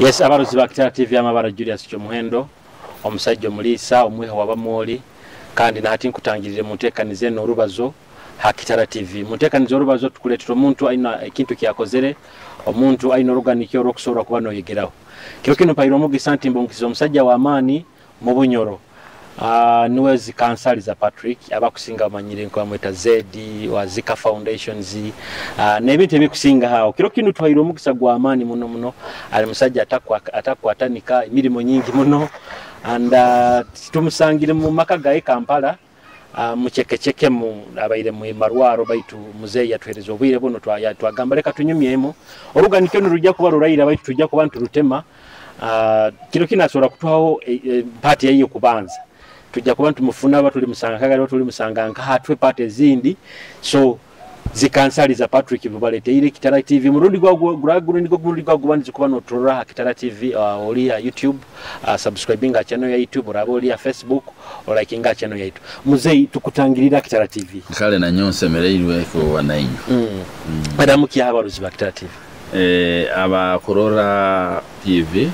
Yes, abaruzi ba Kitara TV amabara Julius Kyomuhendo omusajja mulisa omwiha wabamoli kandi nahati nkutangirire mutekanize n'orubazo ha Kitara TV mutekanize orubazo tukuletera omuntu aina ekintu kyakozere omuntu aina organic orokusobora kuba no yegeraho kiro kino pairo mugi santimbo nkizo omusajja wa amani mu Bunyoro niwe zikansali za Patrick abakusinga amanyire kwa mweta Zedi wa Zika Foundations nebintu ebikusinga hao kiro kino twahiro mukisa gwa amani muno ali musajja atakwatanika mirimo nyingi muno and tumusangire mu makaga Kampala muchekecheke mu abaire mu marwaro baitu muzeyi yatwereza obwire buno twagamba leka tunyumyemo oruganike nurujja kuba rurayira baitu tujja kuba nturutema kiro kinasora kutwaho party yayo kubanza tujja kuba ntumufuna abatuli musanga kagalo tuli musanga nka hatwe party zindi so zikansali za Patrick bubalete ile Kitara TV murundi gwa gubandize kuba no turora Kitara TV oli ya YouTube subscribing channel ya YouTube orabo oli ya Facebook or liking channel ya YouTube muzeyi tukutangirira Kitara TV kale na nyonse mereirwe ko wanainyo Madamu ki abaruzi ba Kitara TV aba Korora TV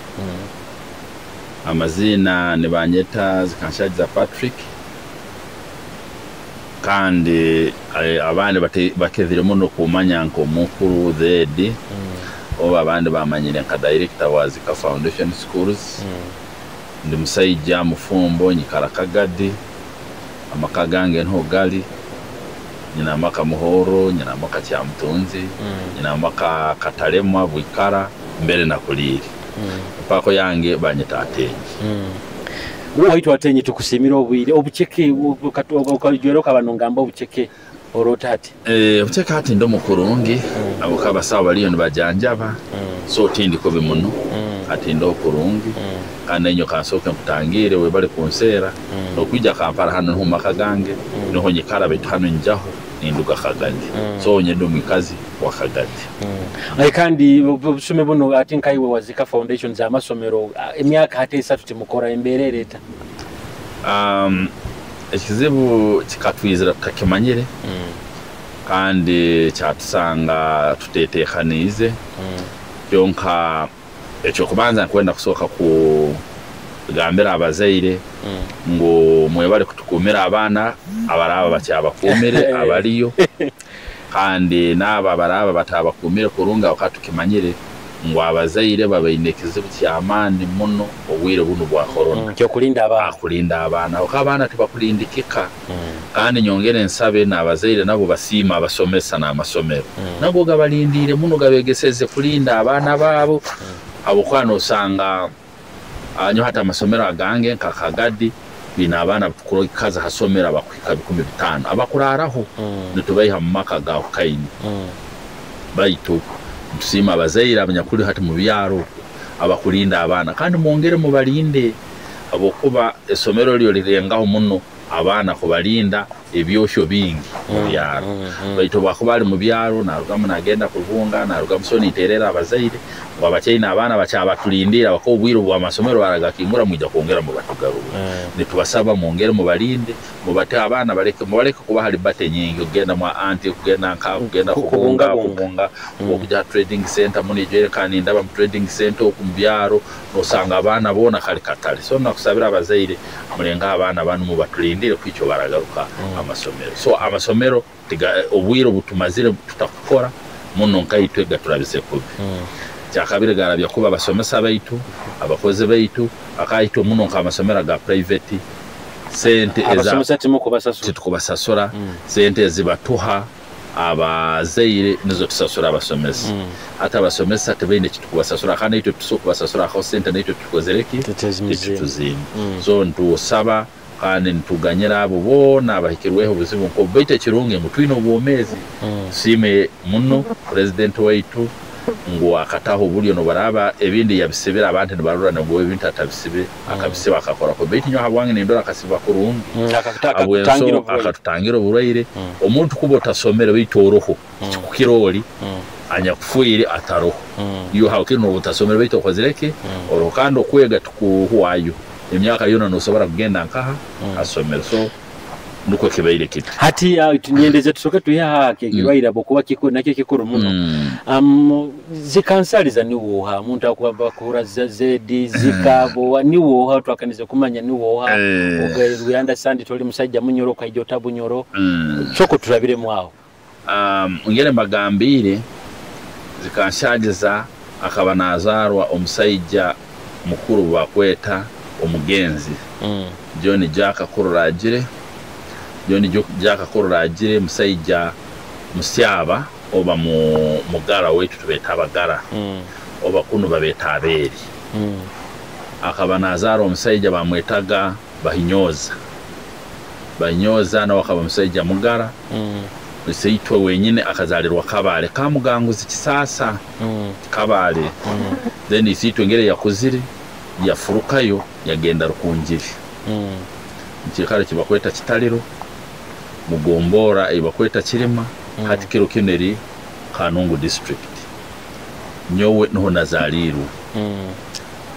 amazina ne banyeta zikanshaji za Patrick kandi abandi bakezire muno kumanya nko mukuru Zedi oba abandi bamanyire nka director wa Zika Foundation Schools ndi musayija mufumbo nyikara kagadi amakagange ntogali nyina maka muhoro nyina maka kya mtunzi nyina maka katalema bwikara mbere na kuliri pako yange banyeta atenyi Waitu atenyi tukusimira obwire obucheke ukajwero kabanongamba obucheke orotati obucheke ati ndo mukurungi abukaba sawa baliyo nibajanjaba so tindi ko bimuno ati ndo kurungi kandi enyo kansoke mutangire we bali konsera no kwijja Kampala hano nko makagange niho nyikara betu hano njaho ninduga kagandi so nyedo mwikazi wa kagandi kandi busume buno ati nkaiwe wa Zika Foundation za masomero emyaka hate 3 timukora emberereta ekizibu kikatwizira tukakimanyire kandi cyatusanga tutetekanize yonka ekyo kubanza kwenda kusoka ku gambira abazaire ngo mwebale kutukumira abana abaraba bakyabakumire abaliyo kandi naba baraba batabakumire kurunga okatukimanyire ngo abazaire babainekeze butyamani muno obwire buno bwa corona cyo kulinda abana okabana tibakulindikika kandi nyongere nsabe nabazaire nabo basima abasomesa na amasomero nago gabalindire muno gabegeseze kulinda abana babo abukwana osanga anyo hata amasomero agange nkakagadi bina abana bukuro ikaza hasomera bakwika 15 abakuraraho nitubayiha mu maka ga kaini baitu tusima abazaire abanyakuri hati mu byaro abakulinda abana kandi mwongere mu balinde abokuba esomero lyo lirengaho muno abana kubalinda ebyosho bingi mu byaro baitu bakubali mu byaro na rugama nagenda kuvunga na rugama soni terera abazaire wabachaina abana bachabatulindira bakobwiro bwa masomero baragakingura mujja kongera mu batugaru nitubasaba mwongere mu balinde mu bate abana baleke kuba hali bate nyingi ugenda mu anti kugenda nka kugenda kubunga okujja trading center muni jere kandi ndaba mu trading center okumbyaro nosanga abana bona kali katali so nakusabira abazaire mulenga abana banu mu batulindire kwicho baragaruka amasomero so amasomero obwiro butumazire tutakukora muno nkaitwe gaturabise kubi cyakabire garabya kuba basomesa baitu abakoze baitu akaito muno nkamasomera ga private sente abasomesa kubasasura sente zibatuha abazaire nizo tusasura abasomesa hata abasomesa tebende kitukubasasura kandi ito tusukubasasura aho sente nito tukozereki tutuzini so ntusaba kandi ntuganyira abo bona abahikirweho buzibu nko bite kirunge mutwino bwomezi sime muno president waitu ngo akataho buryo no baraba ebindi yabisibira abantu nibarurana ngo ebintu atabisibe akabisiba akakora ko bite nyo habwange nindora akasiba kurungi akatutangira burayire omuntu kubota somero bitoroho kukiroli anya kufuire ataroho iyo hawkino butasomero bito kozireke orokando kwega tukuhwayo emyaka yona no sobara kugenda nkaha asomero so nuko kibaire kiti hati tunyendeze tusoke tuya kirwaira bokuba kiko nakyo kikuru muno zikansaliza niwoha muntu akwaba kura zedi zikabo niwoha twakanize kumanya niwoha we understand toli musajja munyoro kaijo tabunyoro soko turabire mwaho ngere magambire zikanshagiza akaba nazarwa omusajja mukuru bakweta omugenzi John Jack Kururagire musajja musyaba oba mugara wetu tubeta abagara oba kuno babeta aberi akaba nazarwa omusajja bamwetaga bahinyoza na wakaba musajja mugara seitwe wenyine akazalirwa Kabale kamuganguzi kisasa Kabale then isitwe ngere yakuziri yafurukayo yagenda Rukungiri Chikale kibakweta Kitaliro Mugombora ibakweta Kirima hati kiro kineri Kanungu district nyowe noho nazaliru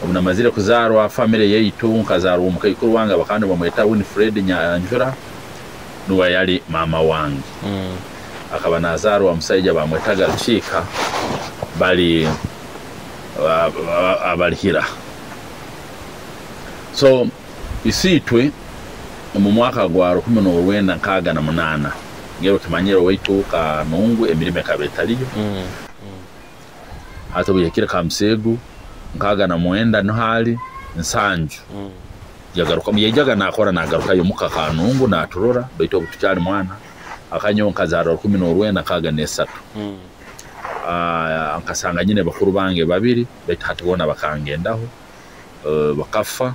obuna mazire kuzarwa family yeitu nkazarwa umukayikuru wanga bakandi bamweta Winfred Nyanjura nuwa yali mama wangi akaba nazarwa musajja bamwetaga Chika bali abalihira so isitwe mu mwaka gwa 1968 ngero kimanyero weitu Kanungu emirime kabetaliyo hata buyekira Kamusegu nkaga na mwenda ntali nsanju yagaruka muyejaga nakora nagaruka yo muka Kanungu naturora baito butucyari mwana akanyonka zaro 1963 ankasanga nyine bakuru bange babiri betatubona bakangendaho bakafa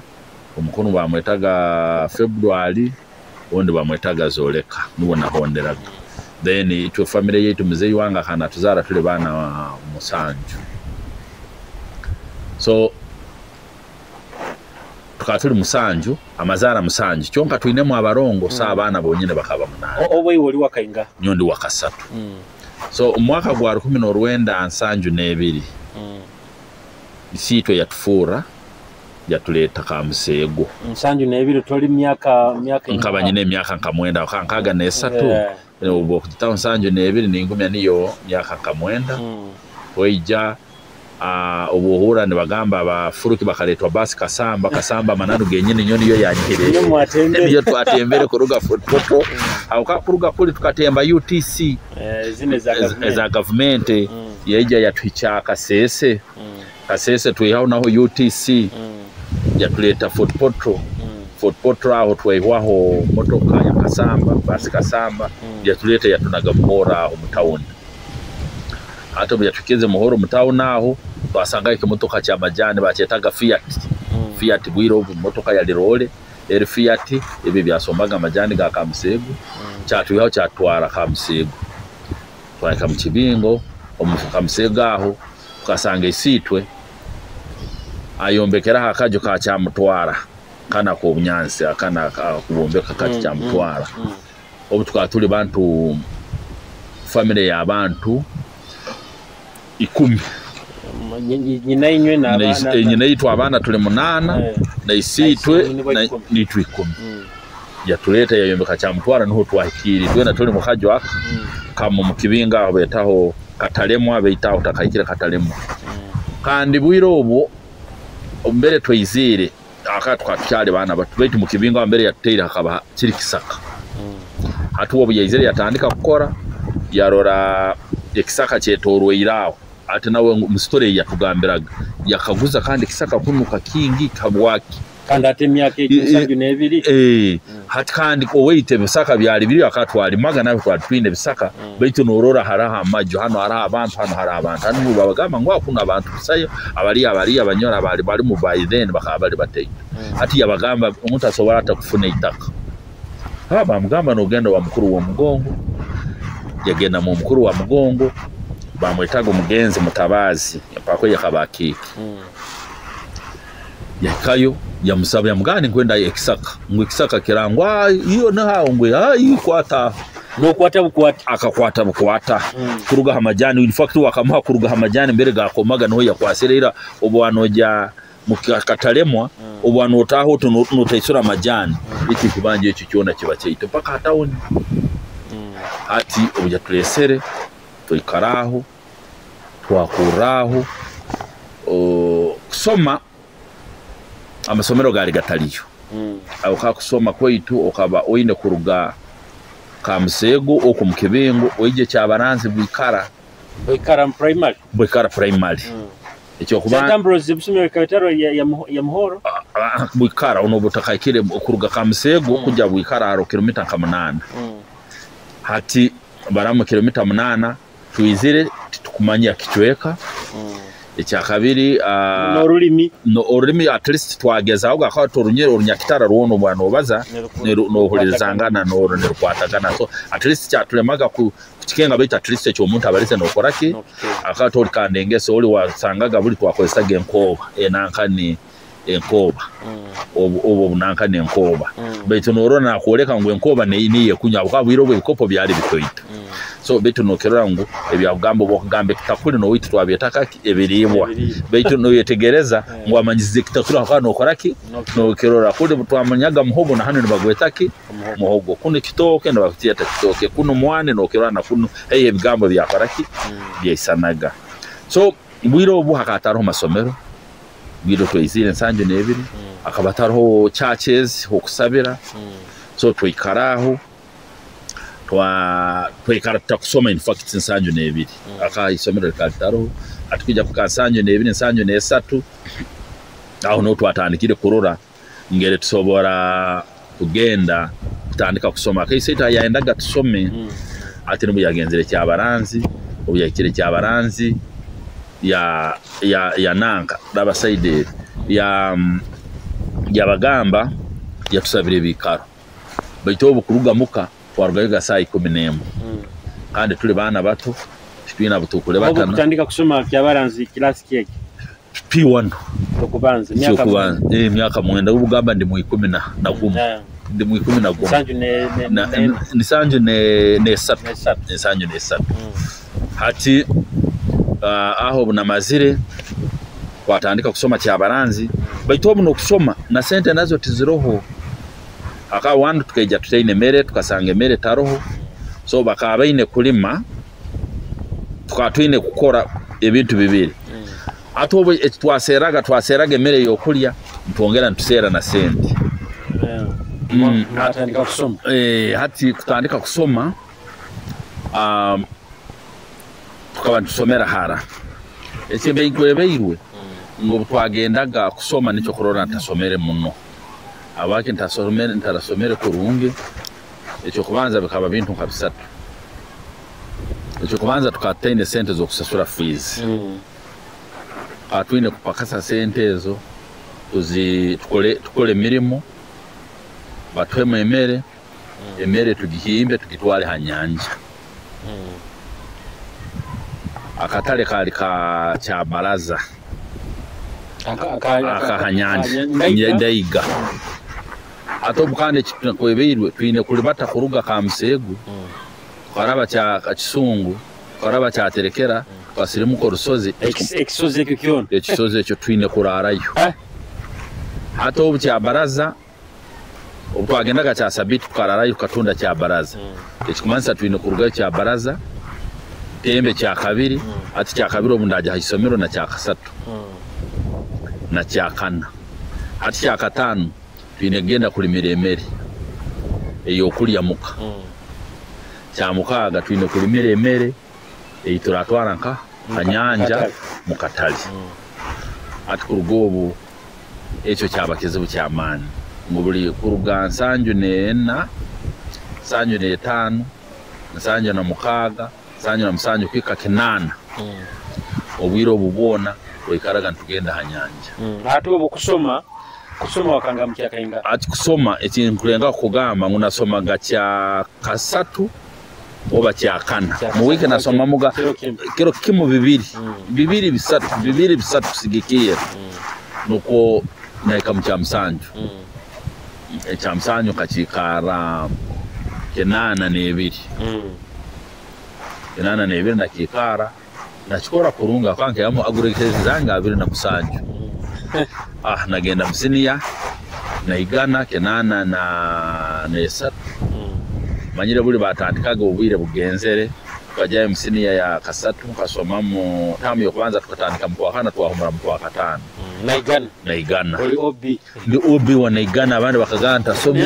umukono bamwetaga February onde bamwetaga Zoleka nubona honderaga then ito family yetu muzei wanga kana tuzara tule bana musanju so tukatuli musanju amazara musanju kyonka tuinemu abarongo sabana bonyine bakaba munana owe woli wakainga nyondi wakasatu so umwaka gwa 19 ansanju nebiri isitwe yatufura yatuleta Kamusego nsanju nebiri toli myaka nkabanyine myaka nkamwenda kankaga nesatu ubo kutita nsanju nebiri ningumya niyo myaka nkamwenda weija ubuhura nibagamba abafuruki bakaletwa basi kasamba mananu genyine nyoni yo yanyihire niyo twatembere kuruga foto auka kuruga kuli tukatemba UTC zine za government yeija yatwicha kasese tuihaho naho UTC yatuleta Fort Potro aho twaiwaho motoka ya kasamba basi kasamba yatuleta yatunaga muhora aho mutawuni hata byatukize muhoro mutawuni aho twasanga ikimotoka cya majani bacetaga Fiat bwiro motoka ya lirole Fiat ibi byasombaga majani ga Kamusego cyatuihaho cyatwara Kamusego twaka mukibingo omufuka Kamusego aho tukasanga isitwe ayombekera hakajo ka cyamutwara kana ko bunyansi akana kubombeka kati cyamutwara obu tukatuli bantu family ya bantu 10 nyina inywe na abana nyina yitu abana tuli 8 na isitwe ni 10 yatuleta yayombeka cyamutwara niho twahikiri twena tuli mukajo aka kama mukibinga aho betaho Katalemwa beitaho takayikira Katalemwa kandi bwiro obo mbere twizire akatwa cyari bana batu mu kibinga mbere yatera hakaba kiri kisaka hatuwo buyizire yatandika gukora yarora ekisaka cyetorwe iraho ate nawe musitore yatugambiraga yakaguza kandi kisaka kunuka kingi kabwaki kandi ate myaka 72 hati kandi ko weite bisaka byari biri akatwari magana twatwine bisaka baitu norora haraha amajo hano haraha abantu hano babagamba ngo akuna abantu bisayo abari abanyora bari mu bayiden bakabari bateye hati yabagamba umuntu asobora atakufuna itaka bamugamba n'ugendo wa mukuru wa mugongo yagenda mu mukuru wa mugongo bamwetaga umugenzi Mutabazi yapako yakabaki yakayo yamusaba yamugani kwenda ekisaka ngo ekisaka kirangwa iyo naho ngwe yikwata no bukwata akakwata bukwata kuruga amajani in fact wakamuha kuruga amajani mbere gakomaga no yakwaserera obo anoja mukakalemwa obwana otaho notaisura majani iki kibanje ekyo kyona kiba kyeito paka hatawoni ati obuja tulesere tuyikaraho twakuraho kusoma amasomero gali gataliyo aho kusoma kwaitu okaba oine kuruga kamusego oko mukibengo oije cyabaranzi bwikara primary ekyo kuba Ambrose busumye kabitaro ya muhoro bwikara ono butakayikire okuruga kamusego kujya bwikara aro kilomita 8 hati baramu kilomita 8 tuizire tukumanya kichweka ekya kabiri no urimi at least twageza ahubwo akaba turunyere urunyakitara ruono bwana obaza no hulizangana no rukwatagana so at least cyatulemaga ku kikenga bita at least cyo umuntu abarize no koraki akaba tori kandengese oli wasangaga buri twakozesa genkoba nankani enkoba obo nankani enkoba beto norona akoleka ngo enkoba niye kunya bwabwiro bw'ibikopo byari bitoyita so beto nokerora ngo ebyagambo bokugambe kitakuli no witu twabyetaka ebiribwa beto no yetegereza ngo amanyize kitakuli akano koraki no kerora kuli twamanyaga muhogo na hano nibagwetaki muhogo kuno kitoke nabakitiyata kitoke kuno mwane no kerora na kuno ebigambo bya koraki byisanaga so bwiro obu hakataro masomero bwiro twizire nsanje nebiri akabataro churches hokusabira so twikaraho twikarata kusoma in fact nsanje nebiri akayisomero kataro atukija kukansanje nebiri nsanje nesatu aho no twatandikire kurora ngere tusobora kugenda kutandika kusoma akayisita yaendaga tusome ati nubu yagenzere cyabaranzi ubuyakire cyabaranzi ya nanka dabasaide ya bagamba yatusabire bikaro baito bukuruga muka twarugaiga saa 11 kandi tuli bana bato twina butukule batana kutandika kusoma cyabaranzi class keke P1 okubanza myaka mwenda ubugamba ndi mu 10 na guma ndi mu 10 na guma nisanje ne satu hati aho bunamazire kwatandika kusoma cyabaranzi baito buno kusoma na sente nazo tiziroho aka wandu tukeja tutaine mere tukasanga mere taroho so bakabaine kulima tukatwine kukora ebintu bibiri atobo twaseraga mere yokulya ntongera ntusera na sente atandika kusoma hati kutandika kusoma tukaba tusomera hara ekimbe inkwebeirwe ngo twagendaga kusoma nico korora ntasomere muno abake ntarasomere kurunge ekyo kubanza bikaba bintu nkabisatu ekyo kubanza tukataine sente zo kusasura fees atwine kupakasa sente ezo tukole mirimo batweme emere tugihimbe tugitwale hanyanja akatale kali ka cha baraza akahanyanja ndaiga atobukande kwebeirwe twine kulibata kuruga ka msegu kwaraba cha kisungu kwaraba cha terekera kwasirimu ko rusozi ekisoze kikyono ekisoze cyo twine kurarayo atobu cha baraza ubwagendaga cha sabiti kararayo katunda cha baraza ekikumanisa twine kuruga cha baraza tembe cha kabiri ati cha kabiri obundaje haisomero na cha kasatu na cha kana ati cha katano twine genda kulimira emere eyo kulya muka cha mukaga twine kulimira emere eyi turatwara nka kanyanja mukatali ati kurugobu ekyo cyabakezebu cyamani ngubuli kuruga nsanju nena sanju ne 5 nsanju na mukaga sanju na musanju kwika kinana obwiro bubona wekaraga ntugenda hanyanja hatu obukusoma kusoma wakanga mkyaka inga ati kusoma ekinkulenga kugamba ngunasoma gacha kasatu oba kyakana mu wiki nasoma muga kero kimu bibiri bisatu sigikiye nuko naika mchamsanju echamsanju kachikara kenana nebiri kenana nebiri nakikara nachikora kurunga kwanke yamo agurekeze zanga abiri na musanju nagenda musinia naigana kenana na nesatu manyire buli batandikaga obwire bugenzere twajya musinia ya kasatu kasoma mu tamu yo kwanza tukatandika mu kwa kana twahumura mu kwa katano naigana ndi obi wa naigana abandi bakaganta somo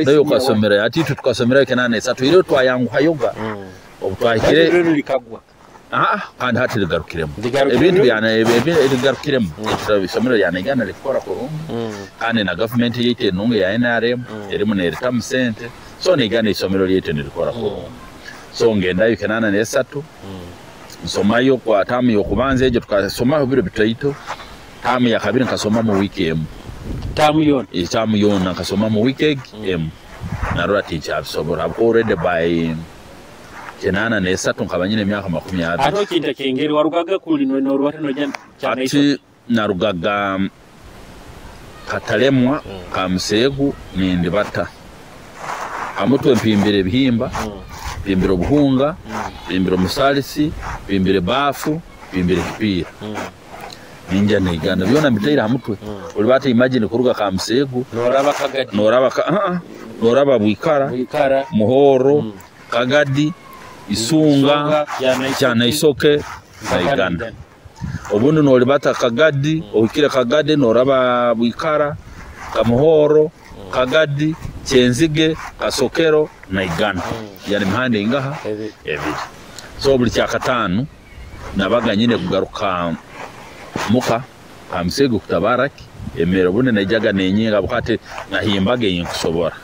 nayo kasomera ati tukasomera kenana nesatu iro twayangu hayoga obutwakire kandi hati ligarukiremo ebintu byana ligarukiremo isomero yana igana likora ko kandi na government yite nunge ya NRM erimo neritamu sente so nigana isomero yite likora ko so ngenda yukenana nesatu nsomayo kwa tamu yo kubanza ejo tukasoma biro bitaito tamu ya kabiri nkasoma mu weekend tamu yona nkasoma mu weekend narora teacher absobora already by kenana nesatu nkabanyine emyaka 20 ato kinta kengeri warugaga kuli no rwatano cyane ati narugaga katalemwa kamusegu nindi bata amutwe mpimbire bihimba pimbiro buhunga pimbiro musalisi pimbire bafu pimbire kipira ninja nigana byona mitaira amutwe uli bata imagine kuruga kamusegu noraba kagadi noraba bwikara muhoro kagadi isunga cyane isoke naigana obundi noli bata kagadi okire kagadi noraba bwikara kamuhoro kagadi cyenzige kasokero naigana yani mhande ingaha ebiri so buli cyakatanu nabaga nyine kugaruka muka amusego kutabaraki emero bunne najaga nenyinga bukate nahimbage yinkusobora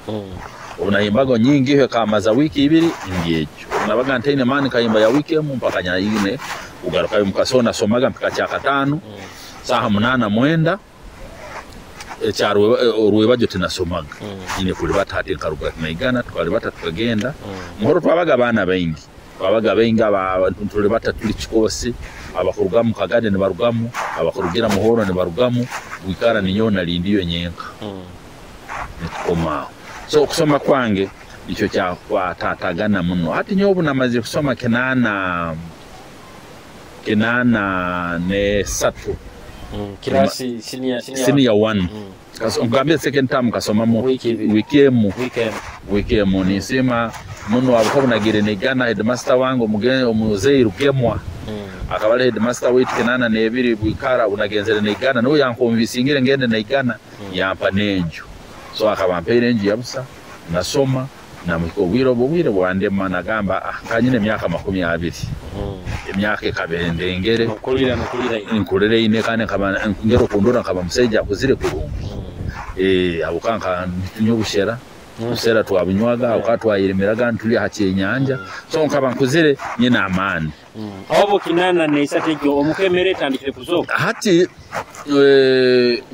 unahimbago nyingi he kamaza wiki ibiri ngejo nabaga ntaine mani kayimba ya wiki mu mpaka nyine ugaruka mukasona somaga mpaka cyakatanu saha 8 mwenda cyaro ruwebajo tinasomaga nyine kuli batati karuga naigana twali batatu tukagenda muhoro twabaga bana baingi abantu tuli batatu lichikosi abakurugamu kagade ne barugamu abakurugira muhoro ne barugamu wikara ninyona lindiyo nyenka nikoma so kusoma kwange icho cha kwatatagana muno hati nyobu namaze kusoma kenana ne satu kirasi senior 1 ngambe second term kasoma mu wikemu nisema muno abako nagire negana headmaster wangu muzei rugemwa akabale headmaster wetu kenana ne ebiri bwikara unagenzere negana no yankomvisingire ngende negana yampa nenjo so akabampere enji yabusa nasoma na mukobwiro bwire bwande mana gamba kanyine emyaka 20 emyaka ekabendengere nkulire ine kane kabana ngero kundura kaba museja kuzire kurungu abukanka nyobushera usera twabinywaga ukatwayiremeraga ntuli hachenyanja so nkaba nkuzire nyina amani abo kinana ne isatejo omukemere tandikire kuzoka hati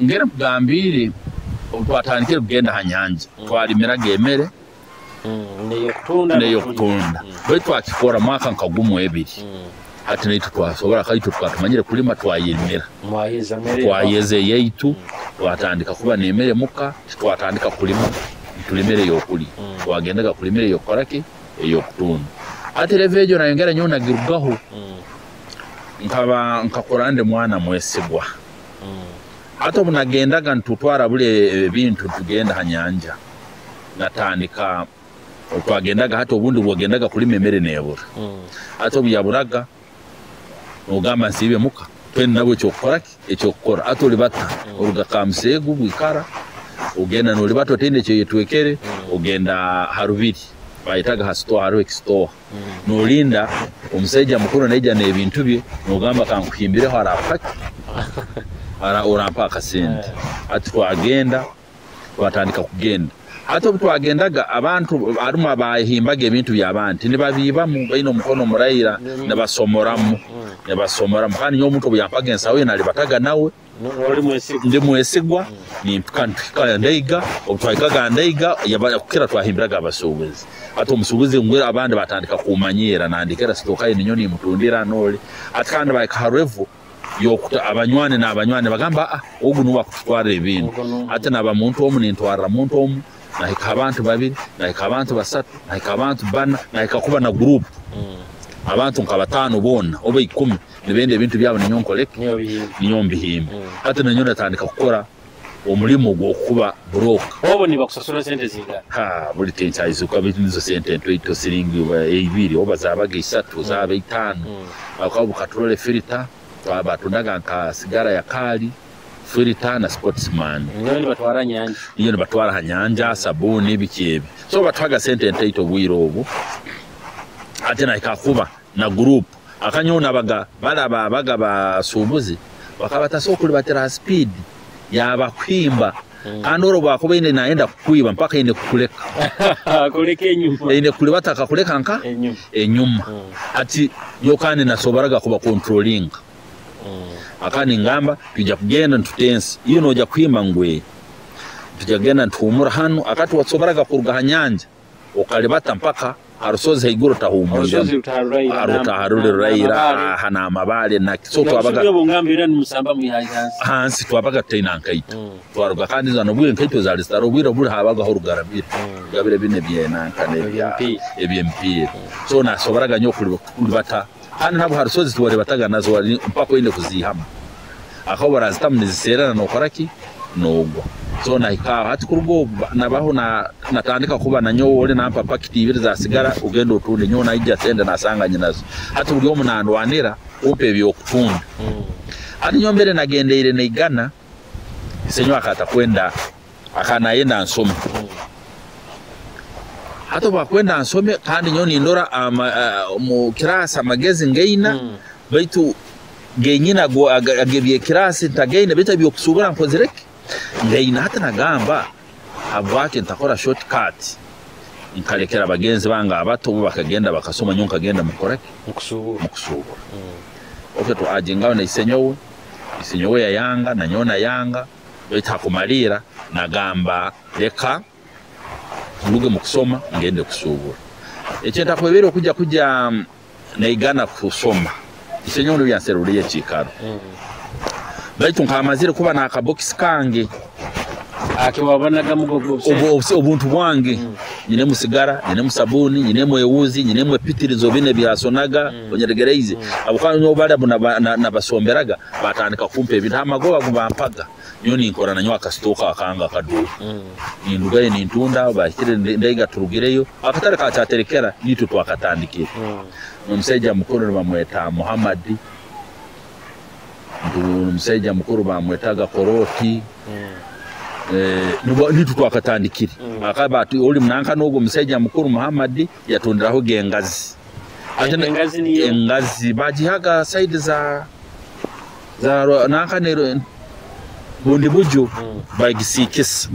ngera kugambire twatandikire kugenda hanyanja twalimeraga emere neyo kutunda bwe twakikora mwaka nkagumu ebiri hati neyo twasobora kaitu twatumanyire kulima twayirimira twayeze yeitu twatandika kuba nemere muka twatandika kulima tulimere yokuli twagendaga kulimere yokoraki eyokutunda hati levejo nayongera nyona girugaho nkakorande mwana mwesigwa hata munagendaga ntutwara bule bintu tugenda hanyanja natandika twagendaga hata obundi bwagendaga kulima emere nebura hata byaburaga nogamba nsibe muka twen nabo ekyokukora hata oli bata oruga kamusegu bwikara ugenda noli bato tende cyo yetwekere ugenda harubiri bayitaga hasito haro exto nolinda umuseja mukuru neja nebintu bye nogamba kankuhimbire harapaki ara orampa kasente ati twagenda twatandika kugenda hata twagendaga abantu aruma bahimbaga ebintu by'abantu nibabiba mu baino mukono murayira nabasomoramu kandi nyo muntu byampaga ensawe nali bataga nawe ndi mwesigwa ni mpika ndaiga obutwaikaga ndaiga yabakira twahimbiraga abasubuzi hata umusubuzi ngwera abandi batandika kumanyira nandikera sitoka ninyoni mutundira noli atkanda bayikarevu yokuta abanywani n'abanywani bagamba ogu nuba kutwara ibintu hata nabamuntu omu nintwara muntu omu nahika abantu babiri nahika abantu basatu nahika abantu bana nahika kuba na group abantu nka batano bona oba 10 nibende ebintu byabo ninyonkoleke niyombihimba ate nanyo natandika kukora omulimu gwo kuba broker obo ni bakusasula sente zinga buli tenchaizo kwa bitu nizo sente ntwito siringi ebiri oba zabaga 3 zaba 5 akaba bukatrole filter twaba tundaga nka sigara ya kali filter na sportsman ni batwara nyanja iyo ni batwara nyanja sabuni bikiebe so batwaga sente ntwito bwiro obo ate na ikakuba na group akanyona baga basubuzi bakabata sokuli batera speed yaba kwimba andoro bakobe ine naenda kuiba mpaka ine kukuleka kuleka enyuma ine kulibata kakuleka nka enyuma ati yokane nasobaraga kuba controlling akani ngamba tujja kugenda ntutense iyo noja kwimba ngwe tujja kugenda ntumura hano akati watsobaraga kuruga hanyanja okalibata mpaka arusoze iguru tahumuje arutaharure raira hana amabale na kisoto abaga bongambira n'musamba muyahansi hansi twabaga tena nkaito twaruga kandi zano bwe nkaito za restaro bwira buri habaga ho rugarabira gabire bine byena nkane bya ebyempire so nasobaraga nyo kulibata kandi nabo harusoze twari bataga nazo wari mpako ine kuzihama aho barazitamu ziserana no koraki nogwa so na ikawa hati kurugo nabaho natandika kuba nanyo ole na pakiti ibiri za sigara ugendo utunde nyo na ijja tende nasanganye nazo hati buli omunando wanira upe byo kutunda hati nyombere nagendeire neigana senyo akata kwenda akana yenda nsome hati bakwenda nsome kandi nyo nindora mu kirasa magezi ngeina baitu genyina go agebye kirasi tageina bita byo kusubura nkozereke ngeina hata nagamba abwake ntakora shortcut nkalekera abagenzi banga abato bakagenda bakasoma nyonka genda mukoreke mukusubura to ajingawe na isenyowe ya yanga na nyona yanga bita kumalira nagamba leka nduge mukusoma ngende kusubura ekyenta kwebero kujja naigana kusoma isenyowe byanseruriye chikaro baitu nkamazire kuba na akabox kange akiwabanaga mugogo obuntu bwange nyine musigara nyine musabuni nyine mwewuzi nyine mwepitirizo bine byasonaga onyeregereize abukana nyo bada na basomberaga batandika kumpe bintu amagoba kubampaga nyoni nkora nanyo akastoka akanga kadu nindugaye nintunda bakire ndaiga turugireyo akatare ka cyaterekera nitu twakatandikira n'umuseja mukuru bamweta Muhammadi umuseja mukuru bamwetaga Koroti nitu twakatandikira akabati oli mnanka nogo umuseja mukuru Muhammadi yatundiraho gengazi engazi niyo engazi bajihaga side za nankanero bundi bujo bagisikisa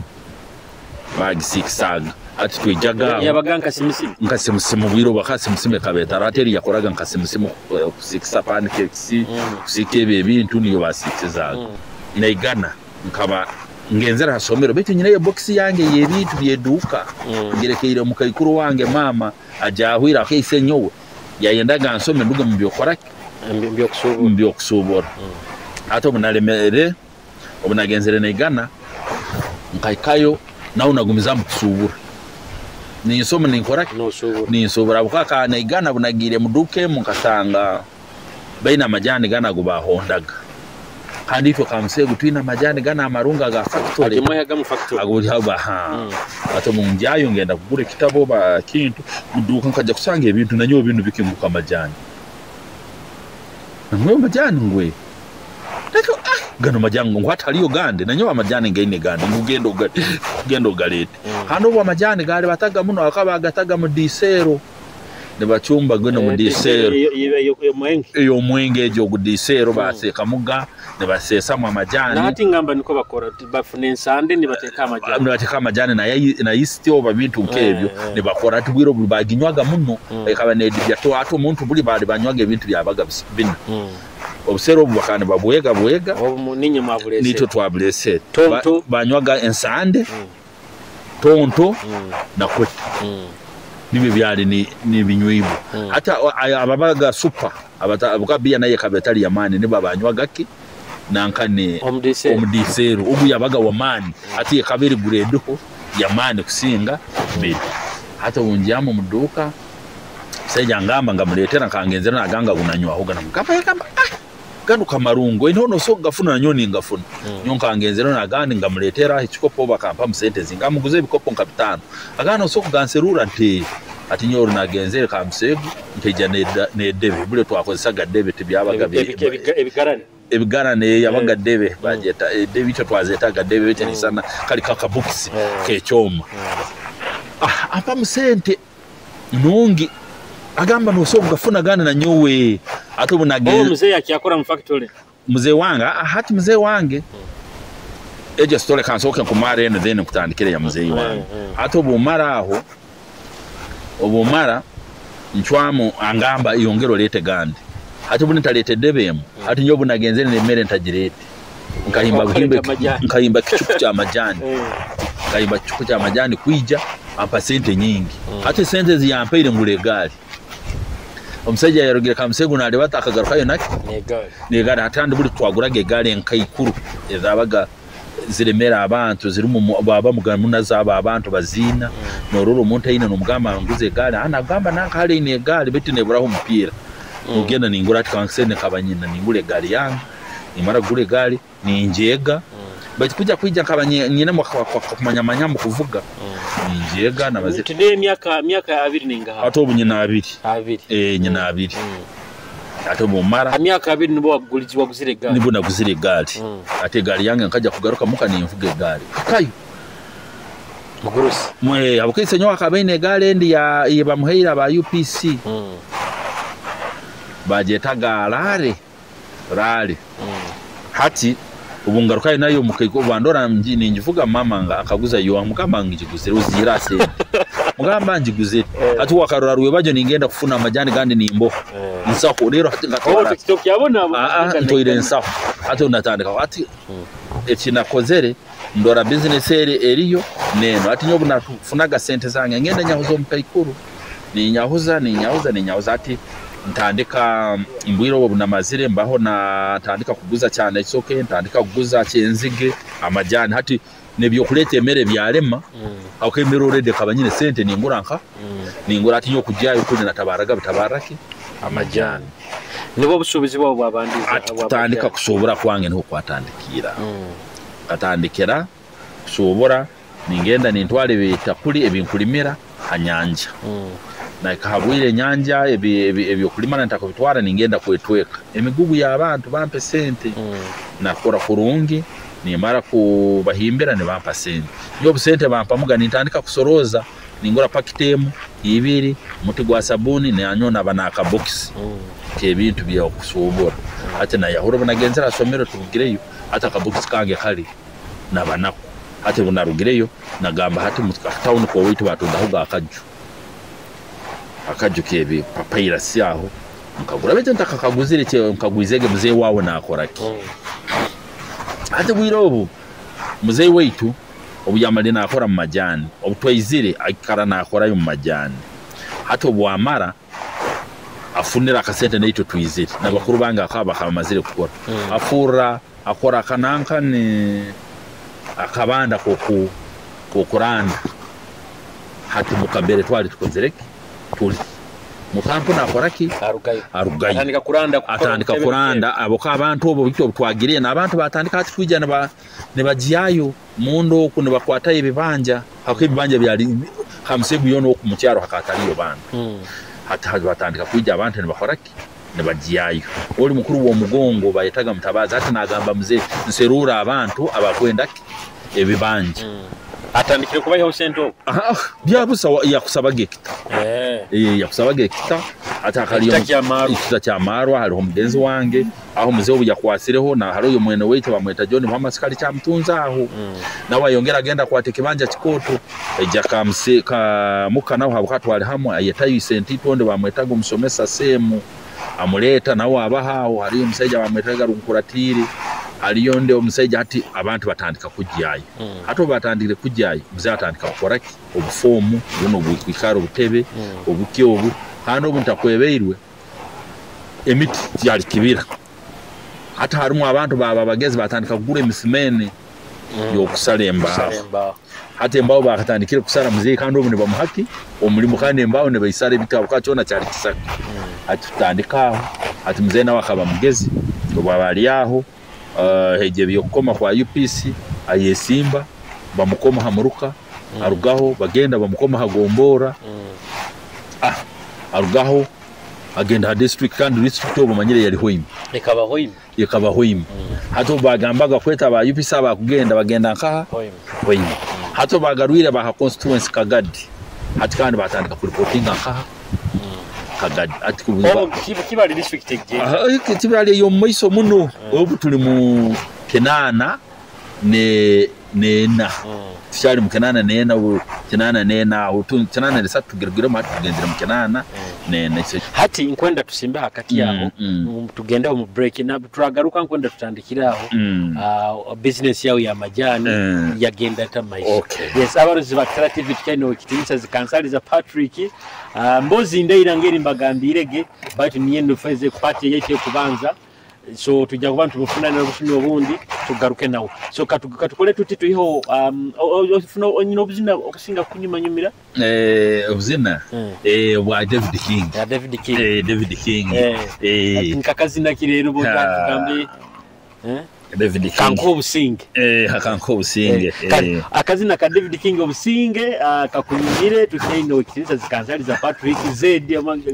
ati twijaga yabaganka nkasimusimu bwiro bakasimusime kabeta rateri yakoraga nkasimusimu kusikisa pancakes kusikebe ebintu niyo basikizaga inaigana nkaba ngenzera hasomero bitu nyine box yange yebitu byeduka ngerekeire mukayikuru wange mama ajahwira akise nyowe yayendaga nsome nduga mbyokoraki mbyokusubura ato bunalemere obunagenzere naigana nkayikayo nawo nagumiza mukusubura ninsoma ninkoraki ninsubura bukaka naigana bunagire muduke mukatanga baina majani gana gubahondaga kandi to kamsego twina majani gana amarunga ga factory akimoya ga mu factory aguri haba ato munjayo ngenda kugure kitabo ba kintu muduka nkaja kusanga ebintu nanyo bintu bikimuka majani namwe majani ngwe Tako gano majango ngwataliyo gande nanyo amajani ngaine gande ngugendo galete hano bwa majani gale bataga muno akaba agataga mu disero ne bachumba gano mu disero iyo mwenge ejo gudisero base kamuga ne basesa mu amajani nati ngamba niko bakora bafune nsande ne bateka amajani na yisti oba bintu nkebyo ne bakora atubwiro buli baginywaga muno ekaba ne dibya to ato muntu buli bali banywaga ebintu byabaga bino obusero bwakane babwega ninyo mabulese nito twabulese tonto banywaga ensande tonto na kwete nibi byali ni binywibu hata ababaga super abakabia naye kabetali yamani ne babanywaga ki nankane omudisero ubu yabaga wamani ati yakabiri guredo yamani kusinga be hata unjamo muduka seja ngamba ngamuletera kangenzera naganga kunanywa aho gana mukapa gano kamarungo ino no so gafuna nyoni ngafuna nyonka ngenzera nagandi ngamuletera ikikopo bakampa musente zingamuguze ibikopo nkapitano agano so kuganserura nti ati nyoro nagenzera kamsegu nteja ne debe bule twakozesaga debe tibyabaga ebigarane yabaga debe bajeta debe icyo twazetaga debe bete sana kali kakabukisi kechoma apa musente nungi agamba no so kugafuna gana na nyowe atobu nagenzera mzee yakiyakora mu factory mzee wanga hati mzee wange eje stole kansoke kumare ene then kutandikire ya mzee wange atobu mara aho obumara nchwamo angamba iyongero lete gandi ati buni talete debemu ati nyobu nagenzene ne mere ntajirete nkayimba kichuku cha majani kayimba kichuku cha majani kuija ampa sente nyingi ati sente ziyampeire ngule gali omusajja yarogira kamsegu na alibata akagarukayo naki ne gali atandi buli twagurage gali enkayikuru ezabaga ziremera abantu zirumu baba mugamuna zaba abantu bazina nororo umuntu ayina nomugamba nguze gale anagamba nankale ine gale beti neburaho umupira ugenda ningura ati kansene kabanyina ningule gale yangu imara gule gale ninjega bati kujja kabanyina mu kumanya manyambo kuvuga ninjega nabaze tide myaka 2 ninga ato bunyina 2 nyina 2 ate bomara amyaka 2 nibo waguzire gali nibo naguzire gali ate gali yange nkaja kugaruka muka nimvuge gali kayo mugurusi mwe abukise nyo akabene gali ndi ya bamuheira ba UPC bajeta galare rali hati ubungaruka nayo mukayiko bandora mjini njivuga mama nga akaguza yo mukamba ngijiguzire uzira se mugamba njiguzire ati wakarora ruwe bajo ningenda kufuna amajani gandi nimbo nsako rero ngatora TikTok yabona ntoire nsako ati unatandika ati ekina kozere ndora business eriyo neno ati nyobu nafunaga sente zange ngenda nyahuzo mukayikuru ni nyahuza ati ntandika imbwiro bunamazire mbaho na tandika kuguza cyane isoke ntandika kuguza cyenzige amajani hati nebyo kulete emere byarema akemerore de kabanyine sente ninguranka ningura ati yo kujyayo kuri natabaraga bitabarake amajani nibo busubizi babo babandi tandika kusobora kwange nko kwatandikira atandikira kusobora ningenda nintwale bita kuri ebinkulimira hanyanja na kahabwire nyanja ebyo kulimana ntakobitwara ningenda kwetweka emigugu y'abantu bampe sente nakora kurungi nimara kubahimbira ne bampa sente yo busente bampa muga nitandika kusoroza ningora pakitemu 2 muti gwa sabuni ne anyona banaka box ke bintu bya kusobora ate na yahoro banagenzera asomero tugireyo ata ka box kange kali na banako ate bunarugireyo nagamba hati mutka town ko witu batunda huga akaju kebe papayira siaho mukagura bete ntakakaguzire cyo mukagwizege muzee wawe nakoraki ate bwirobu muzee weitu obuyamali nakora mu majani obutwayizire akara nakora yo mu majani hati obwamara afunira akasente n'icyo twizire n'abakuru banga akaba kamazire gukora afura akora kananka ni akabanda kokuranda hati mukambere twali tukozereke tuli mukampo nakoraki arugayi atandika kuranda aboka abantu obo bityo twagiriye nabantu batandika ati kwijana ne bajiyayo mundo ku ne bakwata ibibanja hakibibanja byali hamsegu yono ku mucyaro hakataliyo bana hata batandika kwijya abantu ne bakoraki ne bajiyayo oli mukuru wo mugongo bayetaga mutabaza ati nagamba muzee nserura abantu abakwendaki ebibanja atandikire kuba yaho sento byabusa yakusaba gekita yakusaba gekita atakaliyo ikita kya marwa hariho mugenzi wange aho muzee obu yakwasireho na hariyo mwene weite bamweta John Muhammad Sikali kya mtunza aho nawe yongera agenda kwate kibanja kikoto ejaka mseka mukana habukatu ali hamwe ayetayo senti tonde bamwetaga umusomesa semu amuleta nawe abahawo hariyo museja bamwetaga runkuratiri aliyo nde omusajja ati abantu batandika kujyayo hato batandikire kujyayo muzee atandika kukoraki obufomu buno bwikara obutebe obukyobu hano obuntakwebeirwe emiti yali kibira hata harimu abantu baba bagezi batandika kugura emisimene y'okusala embaawo ate embaawo bakatandikira kusala muzeeyi kandi omu ne bamuhaki omulimu kandi embaawo ne bayisala ebitabo kakyona kyali kisaka ati tutandikaawo ati muzeeyi nawe akaba mugezi bwaba ali aho eje byokukoma kwa UPC ayesimba bamukoma hamuruka arugaho bagenda bamukoma hagombora arugaho agenda ha district kandi district obo manyire yali hoima ekaba hoima hato bagambaga kweta ba UPC abakugenda bagenda nkaha hoima hato bagarwire ba constituency Kagadi ati kandi batandika kuripotinga nkaha Kagadi ati kubuza kibali district eje kibali yo mwiso muno obu tuli mu Kenana nena cyari mu Kenana nena Kenana nena Kenana lisatu girgira mati tugendera mu Kenana nena hati nkwenda tusimbe hakati yaho tugenda mu break na turagaruka nkwenda tutandikiraho business yawo ya majani yagenda tamaisha yes abarozi ba creativity cyane kitinisa zikansaliza Patrick mbozi ndeira ngeri mbagambirege bati niye ndofeze kupati yete kubanza so tujja kubantu bufuna na busino obundi tugaruke nawo so katukole tutito iho ofuna onyino obuzina okusinga kunyuma nyumira obuzina wa David King David King nkakazina kirero bo tugambe David King kanko obusinge hakanko obusinge akazina ka David King obusinge kakunyumire tutayino okitinisa zikansaliza Patrick Zedi amange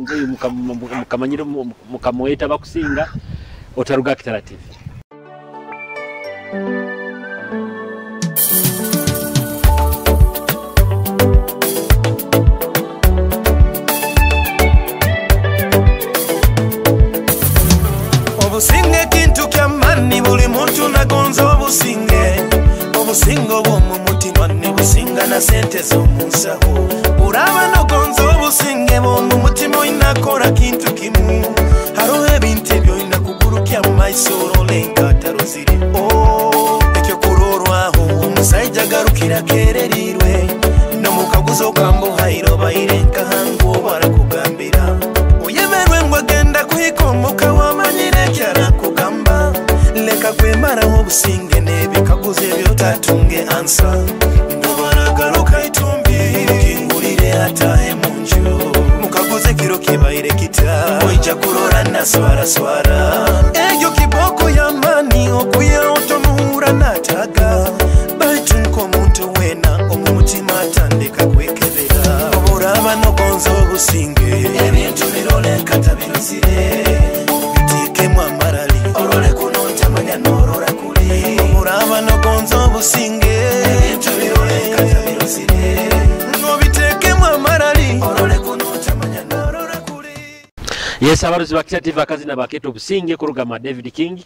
mukamanyiro mukamweta bakusinga Otaruga Kitara TV. Obusinge kintu kyamani buli muntu nagonza obusinge bwo mu mutima ne businga na sente z'omunsaho uraba nogonza obusinge bwo mu mutima inakora kintu kimu haro ebintu ebyo inakugurukya mu maisoro lenkata rozire ekyo kurorwaho omusajja garukira kererirwe no mukaguzo kambo hairo bairenka hango barakugambira oyemerwe ngo agenda kwikomoka wamanyire kyara kugamba leka kwemaraho obusinge nebikaguze byotatunge ansa ndobaragaruka itumbi kingulire atahe munju mukaguze kiro kibaire kita oija kurora na swara ejo kiboko ya mani okuya otomuhura nataga baitunko muntu wena omumutima atandika kwekebera oburaba nogonza obusinge ebintu birole katabiruzire bitike mwamarali orole kuno ntamanya norora kuli oburaba nogonza obusinge ebintu birole katabiruzire no biteke mwamarali orole kuno ntamanya norora kuli. Yes abarozi ba creative akazina baketo businge kurugama David King